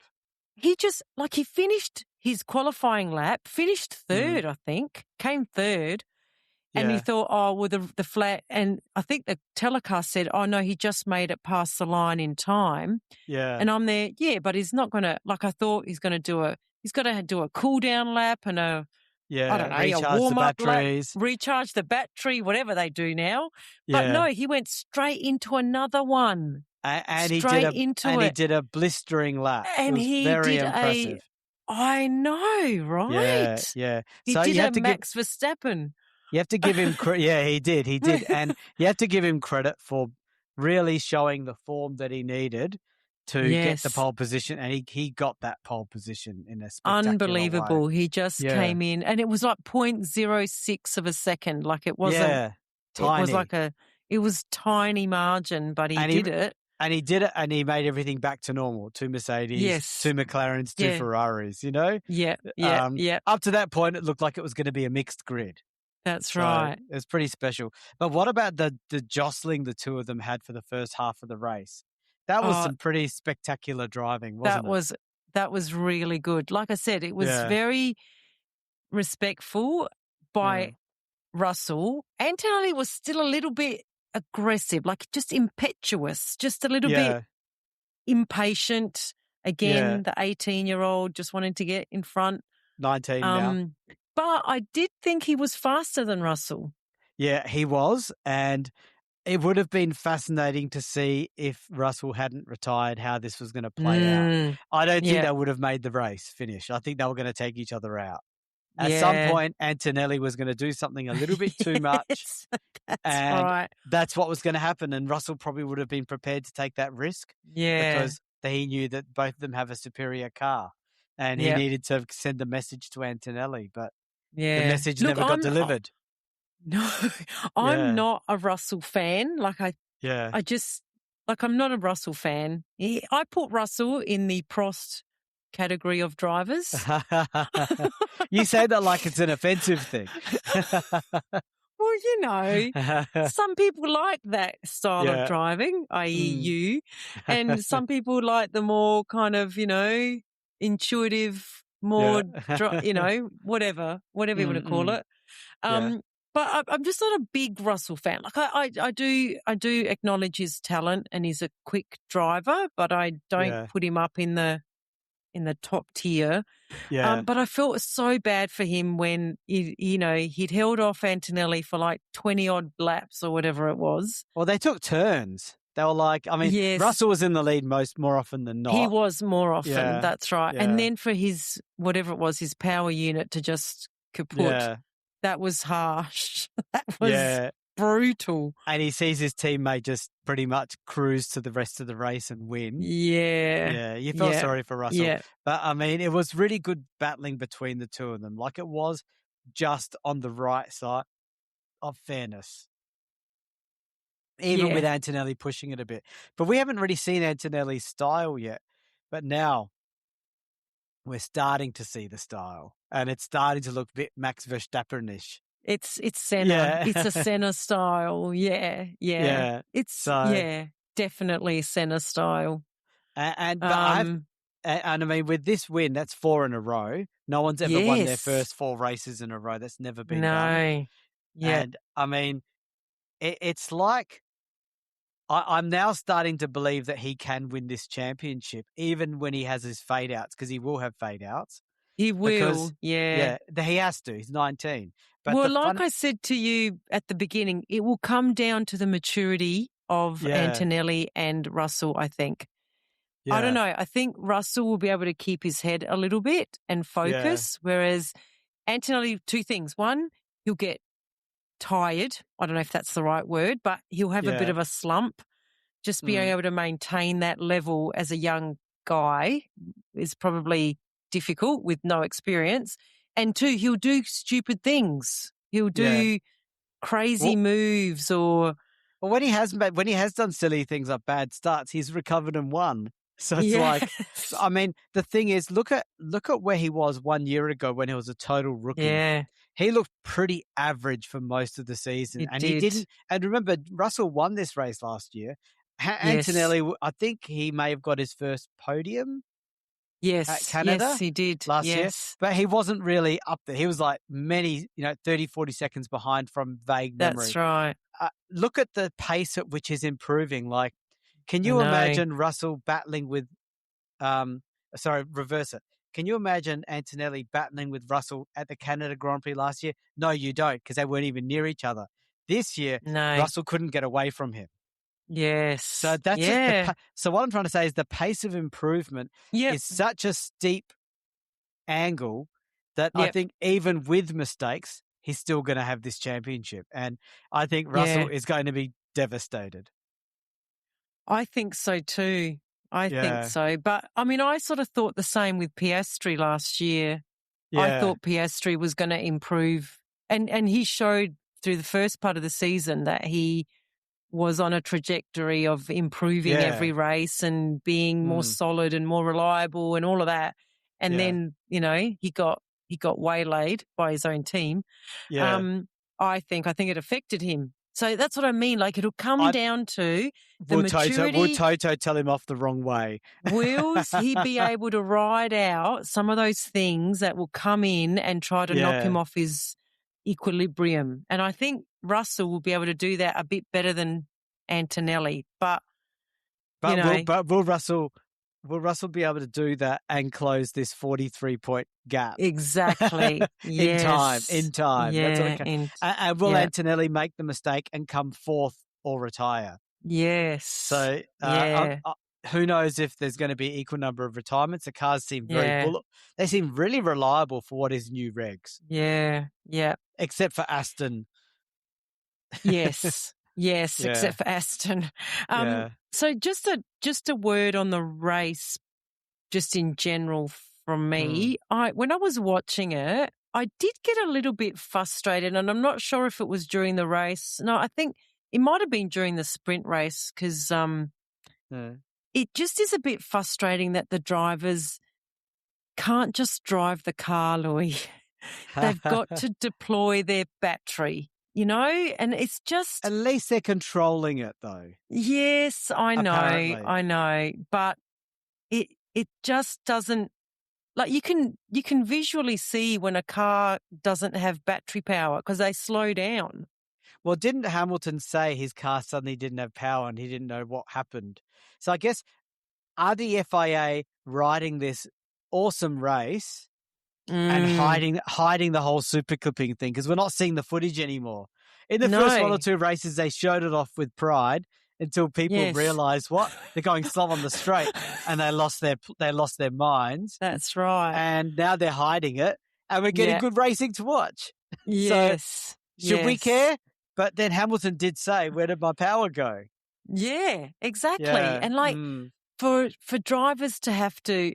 He just, he finished his qualifying lap, finished third, I think, came third. And you thought, the flat, and I think the telecast said, no, he just made it past the line in time.
Yeah.
And I'm there, but he's not going to, I thought he's got to do a cool down lap and I don't know, a warm-up lap, recharge the battery, whatever they do now. But no, he went straight into another one.
And he did a blistering lap.
And
it was very impressive.
I know, right?
Yeah.
He did a Max Verstappen.
You have to give him credit. Yeah, he did. And you have to give him credit for really showing the form that he needed to get the pole position. And he got that pole position in a spectacular
Unbelievable.
way.
He just came in and it was like 0.06 of a second. Like it wasn't.
Tiny.
It was tiny margin, but he did it.
And he did it and he made everything back to normal. 2 Mercedes, 2
Yeah.
McLarens, 2 Ferraris,
Yeah.
Up to that point, it looked like it was going to be a mixed grid.
That's right.
It was pretty special. But what about the jostling the two of them had for the first half of the race? That was some pretty spectacular driving, wasn't it?
That was really good. Like I said, it was very respectful by Russell. Antonelli was still a little bit aggressive, just impetuous, just a little bit impatient. Again, the 18-year-old just wanted to get in front.
19 now.
But I did think he was faster than Russell.
Yeah, he was. And it would have been fascinating to see if Russell hadn't retired, how this was going to play out. I don't think they would have made the race finish. I think they were going to take each other out. At some point, Antonelli was going to do something a little bit too much. That's what was going to happen. And Russell probably would have been prepared to take that risk.
Yeah.
Because he knew that both of them have a superior car. And he needed to send the message to Antonelli. But the message never got delivered.
No, I'm not a Russell fan. I just, I'm not a Russell fan. I put Russell in the Prost category of drivers.
You say that like it's an offensive thing.
Well, some people like that style of driving, i.e. you, and some people like the more kind of, intuitive, more, whatever you want to call it. But I'm just not a big Russell fan. I do acknowledge his talent and he's a quick driver, but I don't put him up in the in the top tier.
Yeah.
But I felt so bad for him when, he'd held off Antonelli for like 20 odd laps or whatever it was.
Well, they took turns. They were like,
Yes.
Russell was in the lead more often than not.
He was more often.
Yeah.
That's right.
Yeah.
And then for his, whatever it was, his power unit to just kaput, that was harsh. That was brutal.
And he sees his teammate just pretty much cruise to the rest of the race and win.
Yeah.
Yeah, you felt sorry for Russell.
Yeah.
But, it was really good battling between the two of them. Like, it was just on the right side of fairness. Even with Antonelli pushing it a bit. But we haven't really seen Antonelli's style yet. But now we're starting to see the style. And it's starting to look a bit Max Verstappen-ish.
It's Senna. Yeah. It's a Senna style. Yeah. It's definitely Senna style.
But with this win, that's 4 in a row. No one's ever won their first 4 races in a row. That's never been done.
Yeah.
And it's like I'm now starting to believe that he can win this championship, even when he has his fade outs, because he will have fade outs.
He will,
he has to. He's 19. But
I said to you at the beginning, it will come down to the maturity of Antonelli and Russell, I think. Yeah. I don't know. I think Russell will be able to keep his head a little bit and focus, whereas Antonelli, 2 things. One, he'll get tired. I don't know if that's the right word, but he'll have a bit of a slump. Just being able to maintain that level as a young guy is probably difficult with no experience. And 2, he'll do stupid things. He'll do crazy moves or...
Well, when he has done silly things like bad starts, he's recovered and won. So it's like, the thing is, look at where he was 1 year ago when he was a total rookie.
Yeah.
He looked pretty average for most of the season. He didn't. And remember, Russell won this race last year. Antonelli, I think he may have got his first podium.
Yes.
At Canada.
Yes, he did.
Last year. But he wasn't really up there. He was like 30, 40 seconds behind from vague memory.
That's right.
Look at the pace at which he's improving. Like, can you imagine Russell battling with, reverse it. Can you imagine Antonelli battling with Russell at the Canada Grand Prix last year? No, you don't, because they weren't even near each other. This year, Russell couldn't get away from him.
Yes.
So that's so what I'm trying to say is the pace of improvement is such a steep angle that I think even with mistakes, he's still going to have this championship. And I think Russell is going to be devastated.
I think so too. I think so. But I sort of thought the same with Piastri last year. Yeah. I thought Piastri was going to improve. And he showed through the first part of the season that he was on a trajectory of improving every race and being more solid and more reliable and all of that. And then, he got waylaid by his own team. Yeah. I think it affected him. So that's what I mean. Like, it'll come down to the maturity.
Will Toto tell him off the wrong way?
Will he be able to ride out some of those things that will come in and try to knock him off his equilibrium? And I think Russell will be able to do that a bit better than Antonelli. But
will Russell be able to do that and close this 43-point gap?
Exactly.
In time.
Yeah,
that's what and will Antonelli make the mistake and come 4th or retire?
Yes.
So who knows if there's going to be equal number of retirements? The cars seem they seem really reliable for what is new regs.
Yeah. Yeah.
Except for Aston.
Yes. Yes, except for Aston. So just a word on the race, just in general from me. When I was watching it, I did get a little bit frustrated, and I'm not sure if it was during the race. No, I think it might have been during the sprint race because it just is a bit frustrating that the drivers can't just drive the car, Louis. They've got to deploy their battery. And it's just...
At least they're controlling it, though.
Yes, I know,
Apparently.
I know. But it just doesn't... Like, you can visually see when a car doesn't have battery power because they slow down.
Well, didn't Hamilton say his car suddenly didn't have power and he didn't know what happened? So I guess, are the FIA writing this awesome race and hiding the whole super clipping thing because we're not seeing the footage anymore. In the first 1 or 2 races, they showed it off with pride until people realised what they're going slow on the straight, and they lost their minds.
That's right.
And now they're hiding it, and we're getting good racing to watch.
Yes.
So, should we care? But then Hamilton did say, "Where did my power go?"
Yeah, exactly. And like for drivers to have to,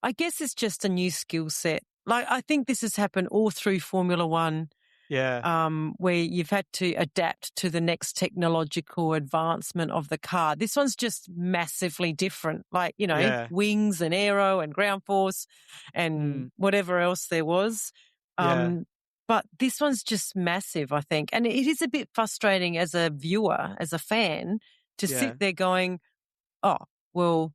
I guess it's just a new skill set. Like I think this has happened all through Formula One.
Yeah.
Where you've had to adapt to the next technological advancement of the car. This one's just massively different. Like, wings and aero and ground force and whatever else there was. But this one's just massive, I think. And it is a bit frustrating as a viewer, as a fan, to sit there going, oh, well,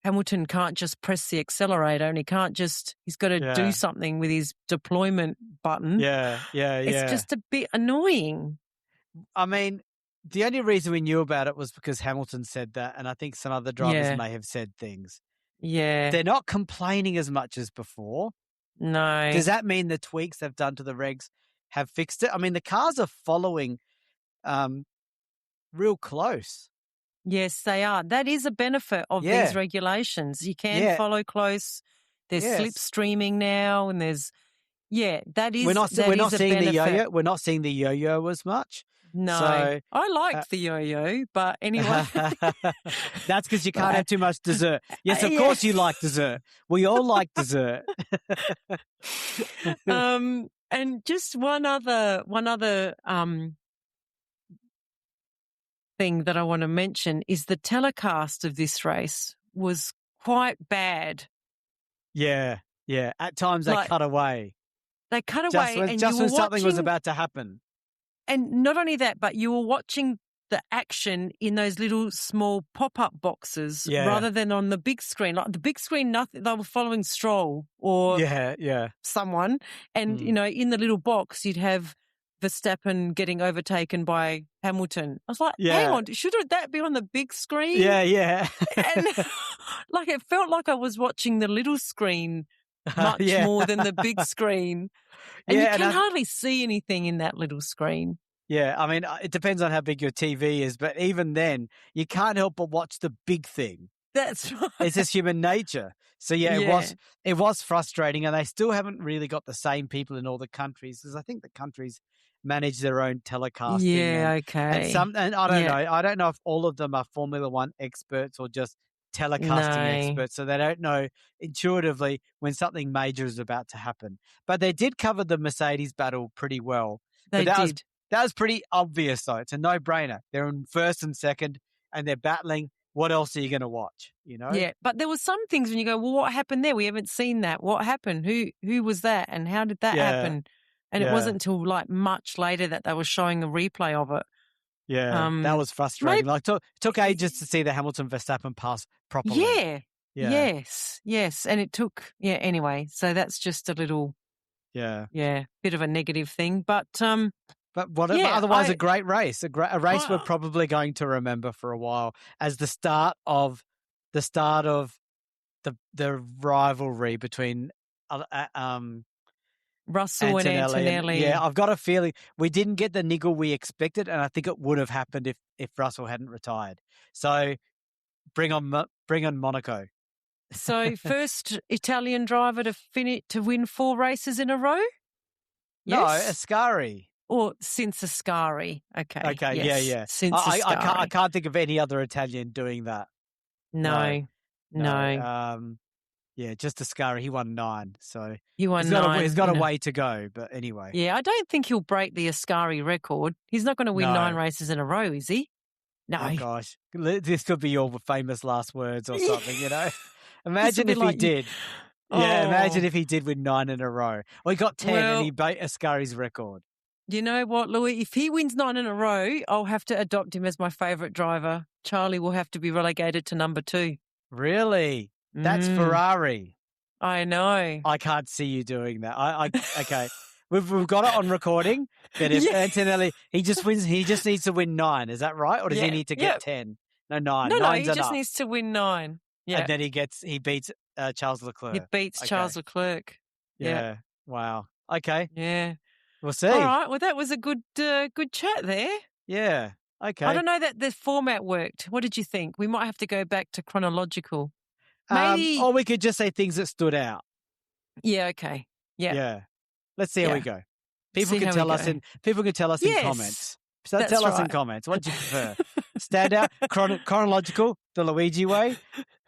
Hamilton can't just press the accelerator and he's got to do something with his deployment button.
Yeah.
It's just a bit annoying.
I mean, the only reason we knew about it was because Hamilton said that, and I think some other drivers may have said things.
Yeah.
They're not complaining as much as before.
No.
Does that mean the tweaks they've done to the regs have fixed it? I mean, the cars are following real close.
Yes, they are. That is a benefit of these regulations. You can follow close. There's slipstreaming now, and there's that is. We're not
seeing
the
yo-yo. We're not seeing the yo-yo as much.
No,
so,
I liked the yo-yo, but anyway,
that's because you can't have too much dessert. Yes, of course you like dessert. We all like dessert.
And just one other thing that I want to mention is the telecast of this race was quite bad.
Yeah. At times they cut away.
They cut away,
and just when something was about to happen.
And not only that, but you were watching the action in those little small pop-up boxes rather than on the big screen. Like the big screen, nothing. They were following Stroll or someone, and in the little box you'd have Verstappen getting overtaken by Hamilton. I was like, hang on, shouldn't that be on the big screen?
Yeah.
And like it felt like I was watching the little screen much more than the big screen. And you can hardly see anything in that little screen.
Yeah, I mean, it depends on how big your TV is, but even then, you can't help but watch the big thing.
That's right.
It's just human nature. So it was frustrating, and they still haven't really got the same people in all the countries because I think the countries manage their own telecasting.
Yeah,
okay. And I don't know. I don't know if all of them are Formula One experts or just telecasting experts, so they don't know intuitively when something major is about to happen. But they did cover the Mercedes battle pretty well.
They did.
That was pretty obvious, though. It's a no-brainer. They're in first and second, and they're battling. What else are you going to watch,
Yeah, but there were some things when you go, well, what happened there? We haven't seen that. What happened? Who was that? And how did that happen? And it wasn't until like much later that they were showing a replay of it.
Yeah, that was frustrating. Like, it took ages to see the Hamilton-Verstappen pass properly.
Yeah. Yes. And it took, anyway. So that's just a little, bit of a negative thing. But
otherwise a great race. A race we're probably going to remember for a while as the start of the rivalry between
Russell and Antonelli.
Yeah, I've got a feeling we didn't get the niggle we expected, and I think it would have happened if Russell hadn't retired. So bring on Monaco.
So first Italian driver to win 4 races in a row? Yes?
No, Ascari.
Or since Ascari. Okay.
Yes. Yeah.
Since Ascari.
I can't think of any other Italian doing that.
No.
Yeah, just Ascari. He won 9, so
he won 9.
He's got a way to go, but anyway.
Yeah, I don't think he'll break the Ascari record. He's not going to win 9 races in a row, is he? No.
Oh gosh, this could be your famous last words or something. Imagine if he did. Yeah, imagine if he did win 9 in a row. Well, he got 10 and he beat Ascari's record.
You know what, Louis? If he wins 9 in a row, I'll have to adopt him as my favourite driver. Charlie will have to be relegated to number 2.
Really? That's Ferrari.
I know.
I can't see you doing that. Okay. We've got it on recording. That if Antonelli, he just needs to win 9. Is that right? Or does he need to get 10? No, 9.
No, he just needs to win 9. Yeah.
And then he beats Charles Leclerc.
He beats Charles Leclerc.
Yeah. Wow. Okay.
Yeah.
We'll see.
All right. Well, that was a good chat there.
Yeah. Okay.
I don't know that the format worked. What did you think? We might have to go back to chronological.
Maybe. Or we could just say things that stood out.
Yeah. Okay. Yeah.
Yeah. Let's see how we go. People can tell us in comments. So tell us in comments. What do you prefer? Standout, chronological, the Luigi way,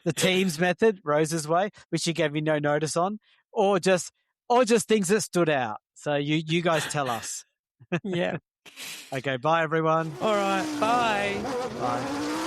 the team's method, Rosa's way, which you gave me no notice on, or just things that stood out. So you guys tell us.
Yeah.
Okay. Bye, everyone.
All right. Bye.
Bye.